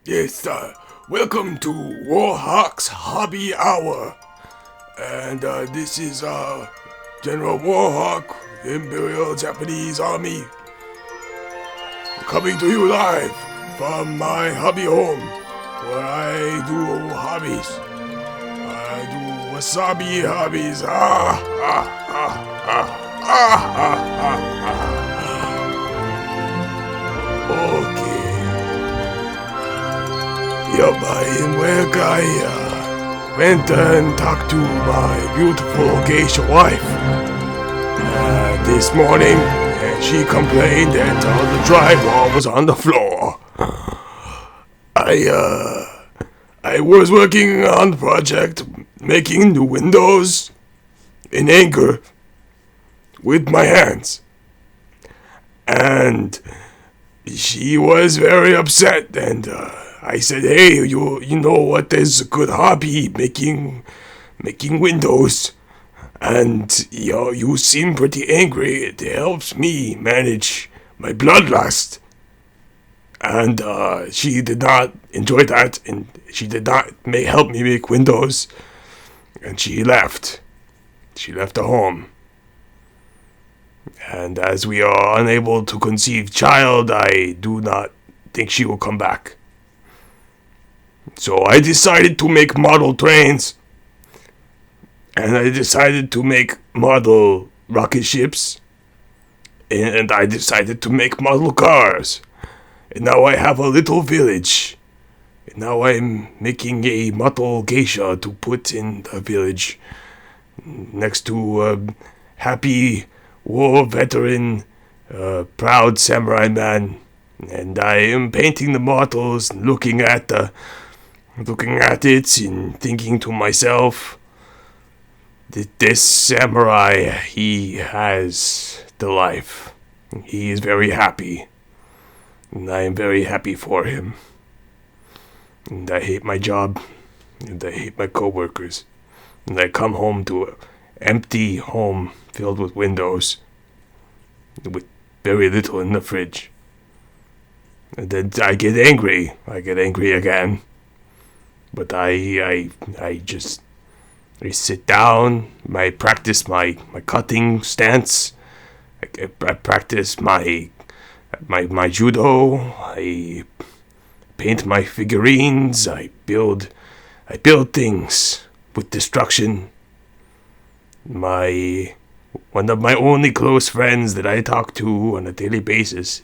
Yes, welcome to Warhawk's Hobby Hour. And this is General Warhawk, Imperial Japanese Army, coming to you live from my hobby home, where I do hobbies. I do wasabi hobbies. Okay. In where I went and talked to my beautiful geisha wife this morning, and she complained that the drywall was on the floor. I was working on the project, making new windows in anger with my hands, and she was very upset, and I said, "Hey, you know what is a good hobby? Making windows, and you seem pretty angry. It helps me manage my bloodlust." And she did not enjoy that, and she did not help me make windows, and she left. She left the home. And as we are unable to conceive child, I do not think she will come back. So I decided to make model trains, and I decided to make model rocket ships, and I decided to make model cars. And now I have a little village. And now I'm making a model geisha to put in the village next to a happy war veteran, proud samurai man. And I am painting the models, looking at it and thinking to myself that this samurai, he has the life. He is very happy. And I am very happy for him. And I hate my job. And I hate my coworkers. And I come home to an empty home filled with windows, with very little in the fridge. And then I get angry. I get angry again. But I sit down. I practice my cutting stance. I practice my judo. I paint my figurines. I build things with destruction. One of my only close friends that I talk to on a daily basis,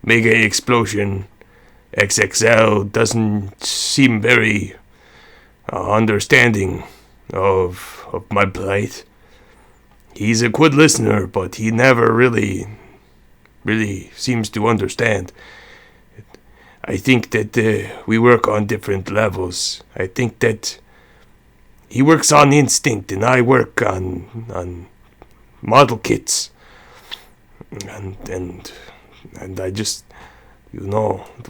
Mega Explosion XXL, doesn't seem very understanding of my plight. He's a good listener, but he never really seems to understand. I think that we work on different levels. I think that he works on instinct, and I work on model kits. And I just,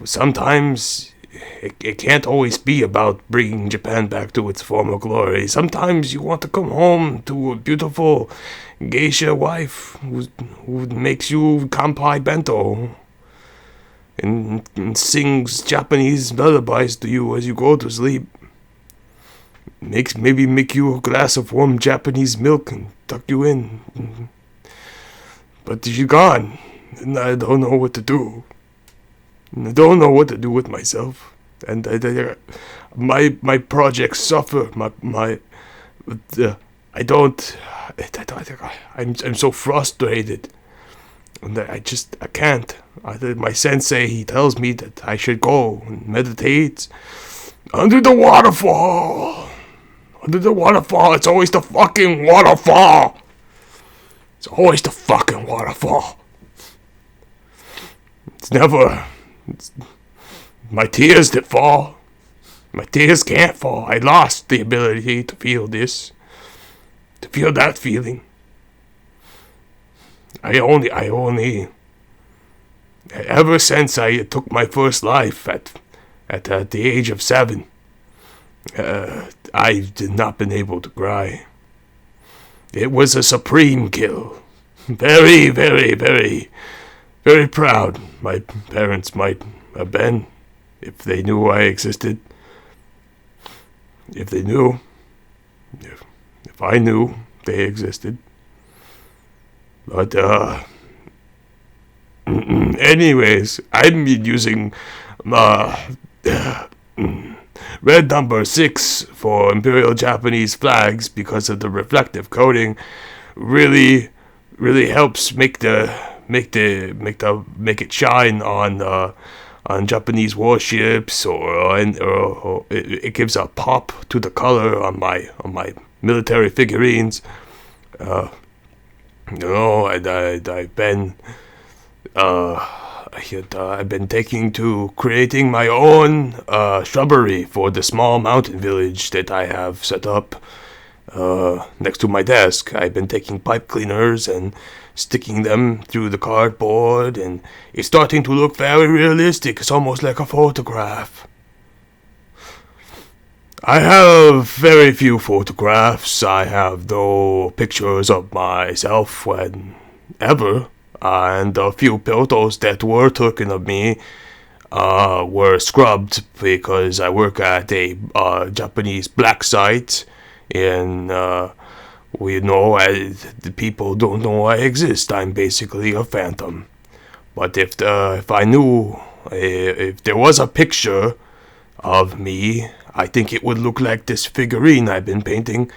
sometimes it can't always be about bringing Japan back to its former glory. Sometimes you want to come home to a beautiful geisha wife who makes you kanpai bento and sings Japanese lullabies to you as you go to sleep. Maybe make you a glass of warm Japanese milk and tuck you in. But she's gone, and I don't know what to do. I don't know what to do with myself, and my projects suffer. I'm so frustrated, and I can't. My sensei, he tells me that I should go and meditate under the waterfall. Under the waterfall, it's always the fucking waterfall. It's always the fucking waterfall. It's my tears that fall. My tears can't fall. I lost the ability to feel this. To feel that feeling. Ever since I took my first life at the age of 7, I did not been able to cry. It was a supreme kill. Very, very, very, very proud my parents might have been. if they knew I existed. If they knew. If I knew they existed. But, anyways, I've been using, red number 6 for Imperial Japanese flags because of the reflective coating. Really helps make it shine on Japanese warships, or it gives a pop to the color on my military figurines. I've been taking to creating my own shrubbery for the small mountain village that I have set up next to my desk. I've been taking pipe cleaners and sticking them through the cardboard, and it's starting to look very realistic. It's almost like a photograph. I have very few photographs. I have no pictures of myself ever. And a few photos that were taken of me were scrubbed because I work at a Japanese black site, and the people don't know I exist. I'm basically a phantom. But if I knew, if there was a picture of me, I think it would look like this figurine I've been painting.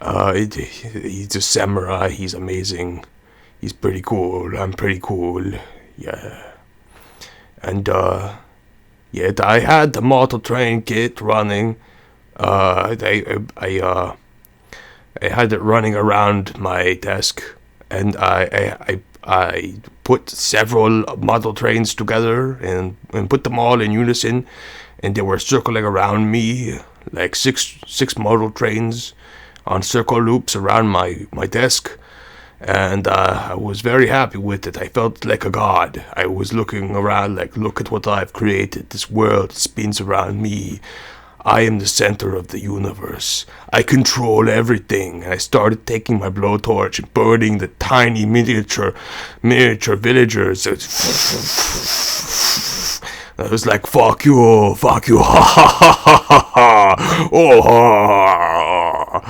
He's a samurai. He's amazing. He's pretty cool. I'm pretty cool. Yeah. And, I had the model train kit running. I had it running around my desk, and I put several model trains together and put them all in unison, and they were circling around me like six model trains on circle loops around my desk. And I was very happy with it. I felt like a god. I was looking around like, look at what I've created. This world spins around me. I am the center of the universe. I control everything. And I started taking my blowtorch and burning the tiny miniature villagers. I was like, fuck you, ha ha ha ha ha, oh ha.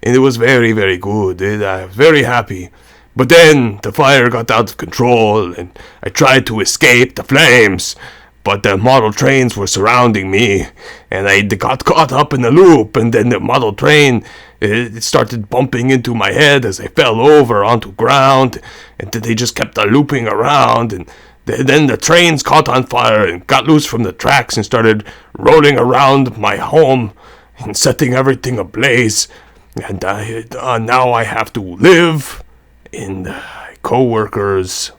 And it was very, very good. I was very happy. But then the fire got out of control, and I tried to escape the flames. But the model trains were surrounding me, and I got caught up in the loop. And then the model train, it started bumping into my head as I fell over onto ground. And they just kept looping around. And then the trains caught on fire and got loose from the tracks and started rolling around my home and setting everything ablaze. And now I have to live in the co-worker's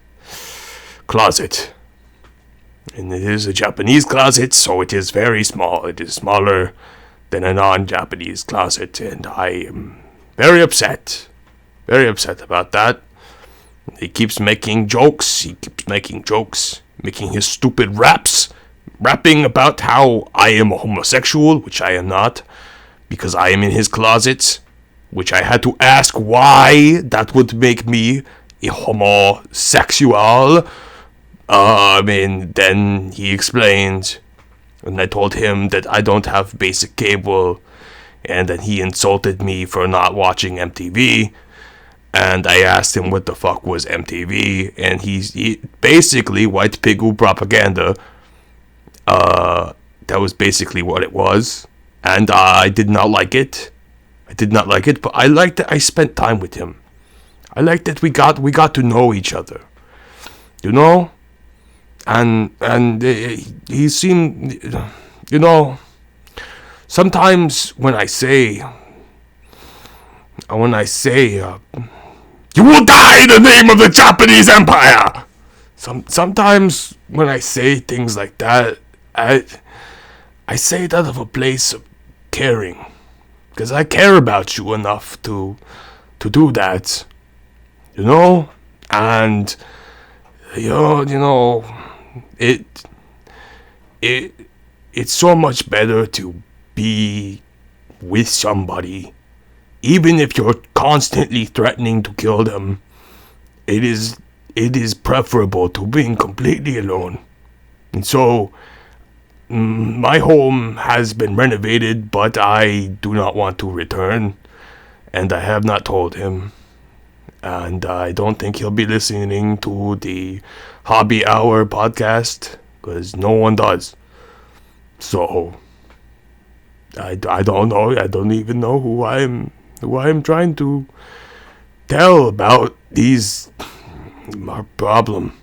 closet. And it is a Japanese closet, so it is very small. It is smaller than a non-Japanese closet, and I am very upset. Very upset about that. He keeps making jokes, making his stupid rapping about how I am a homosexual, which I am not, because I am in his closet. Which I had to ask why that would make me a homosexual. Then he explained, and I told him that I don't have basic cable, and then he insulted me for not watching MTV, and I asked him what the fuck was MTV, and he basically white pigou propaganda. That was basically what it was, and I did not like it. But I liked that I spent time with him. I liked that we got to know each other, you know, and he seemed, you know, sometimes when I say, you will die in the name of the Japanese Empire. Sometimes when I say things like that, I say it out of a place of caring. Because I care about you enough to do that, you know, and it's so much better to be with somebody, even if you're constantly threatening to kill them. It is preferable to being completely alone, and so My home has been renovated, but I do not want to return, and I have not told him. And I don't think he'll be listening to the Hobby Hour podcast, because no one does. So I don't know. I don't even know who I'm trying to tell about these our problem.